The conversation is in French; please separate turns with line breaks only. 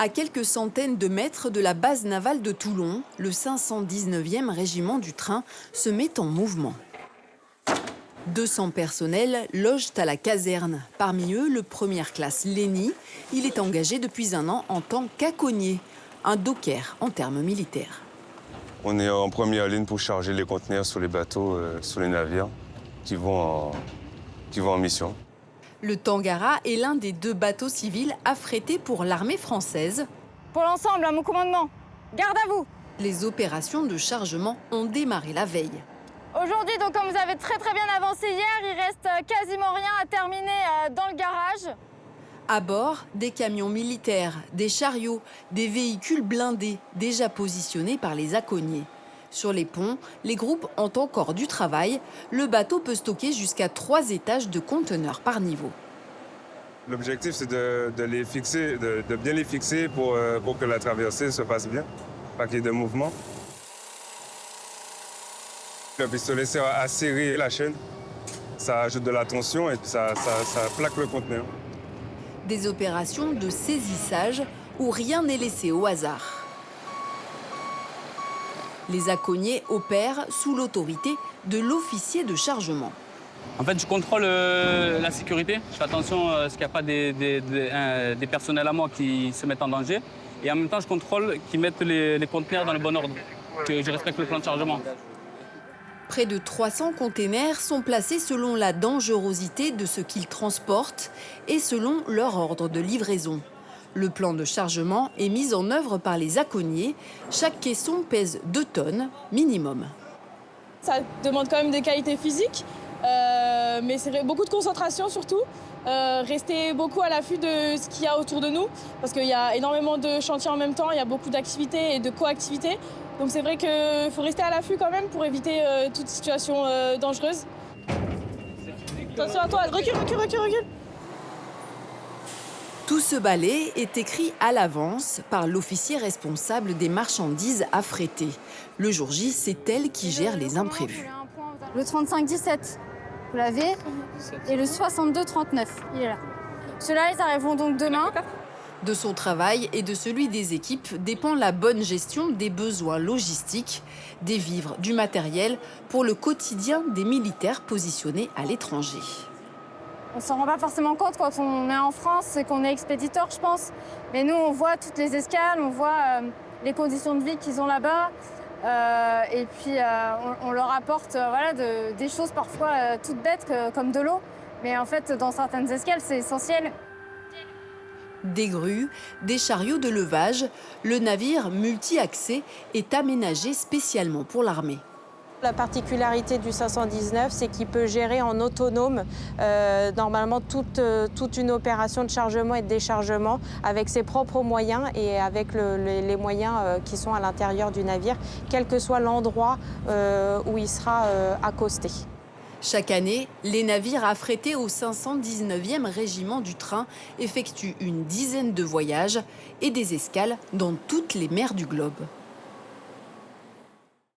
À quelques centaines de mètres de la base navale de Toulon, le 519e régiment du train se met en mouvement. 200 personnels logent à la caserne. Parmi eux, le première classe Léni. Il est engagé depuis un an en tant qu'aconnier, un docker en termes militaires.
On est en première ligne pour charger les conteneurs sur les bateaux, sur les navires qui vont en mission.
Le Tangara est l'un des 2 bateaux civils affrétés pour l'armée française.
Pour l'ensemble, à mon commandement, garde à vous.
Les opérations de chargement ont démarré la veille.
Aujourd'hui, donc, comme vous avez très bien avancé hier, il reste quasiment rien à terminer dans le garage.
À bord, des camions militaires, des chariots, des véhicules blindés déjà positionnés par les aconniers. Sur les ponts, les groupes ont encore du travail. Le bateau peut stocker jusqu'à 3 étages de conteneurs par niveau.
L'objectif, c'est de les fixer, de bien les fixer pour que la traversée se passe bien, pas qu'il y ait de mouvement. Le pistolet sert à serrer la chaîne. Ça ajoute de la tension et ça plaque le conteneur.
Des opérations de saisissage où rien n'est laissé au hasard. Les aconniers opèrent sous l'autorité de l'officier de chargement.
En fait, je contrôle la sécurité. Je fais attention à ce qu'il n'y a pas des personnels à moi qui se mettent en danger. Et en même temps, je contrôle qu'ils mettent les conteneurs dans le bon ordre, que je respecte le plan de chargement.
Près de 300 containers sont placés selon la dangerosité de ce qu'ils transportent et selon leur ordre de livraison. Le plan de chargement est mis en œuvre par les aconniers. Chaque caisson pèse 2 tonnes minimum.
Ça demande quand même des qualités physiques, mais c'est beaucoup de concentration surtout. Rester beaucoup à l'affût de ce qu'il y a autour de nous, parce qu'il y a énormément de chantiers en même temps, il y a beaucoup d'activités et de coactivités. Donc c'est vrai qu'il faut rester à l'affût quand même pour éviter toute situation dangereuse. Attention à toi, recule.
Tout ce balai est écrit à l'avance par l'officier responsable des marchandises affrétées. Le jour J, c'est elle qui gère les imprévus.
Le 3517, vous l'avez, et le 6239, il est là. Ceux-là, ils arriveront donc demain.
De son travail et de celui des équipes dépend la bonne gestion des besoins logistiques, des vivres, du matériel pour le quotidien des militaires positionnés à l'étranger.
On ne s'en rend pas forcément compte quand on est en France et qu'on est expéditeur, je pense. Mais nous, on voit toutes les escales, on voit les conditions de vie qu'ils ont là-bas. Et puis, on leur apporte des choses parfois toutes bêtes comme de l'eau. Mais en fait, dans certaines escales, c'est essentiel.
Des grues, des chariots de levage, le navire multi-accès est aménagé spécialement pour l'armée.
La particularité du 519, c'est qu'il peut gérer en autonome normalement toute une opération de chargement et de déchargement avec ses propres moyens et avec les moyens qui sont à l'intérieur du navire, quel que soit l'endroit où il sera accosté.
Chaque année, les navires affrétés au 519e régiment du train effectuent une dizaine de voyages et des escales dans toutes les mers du globe.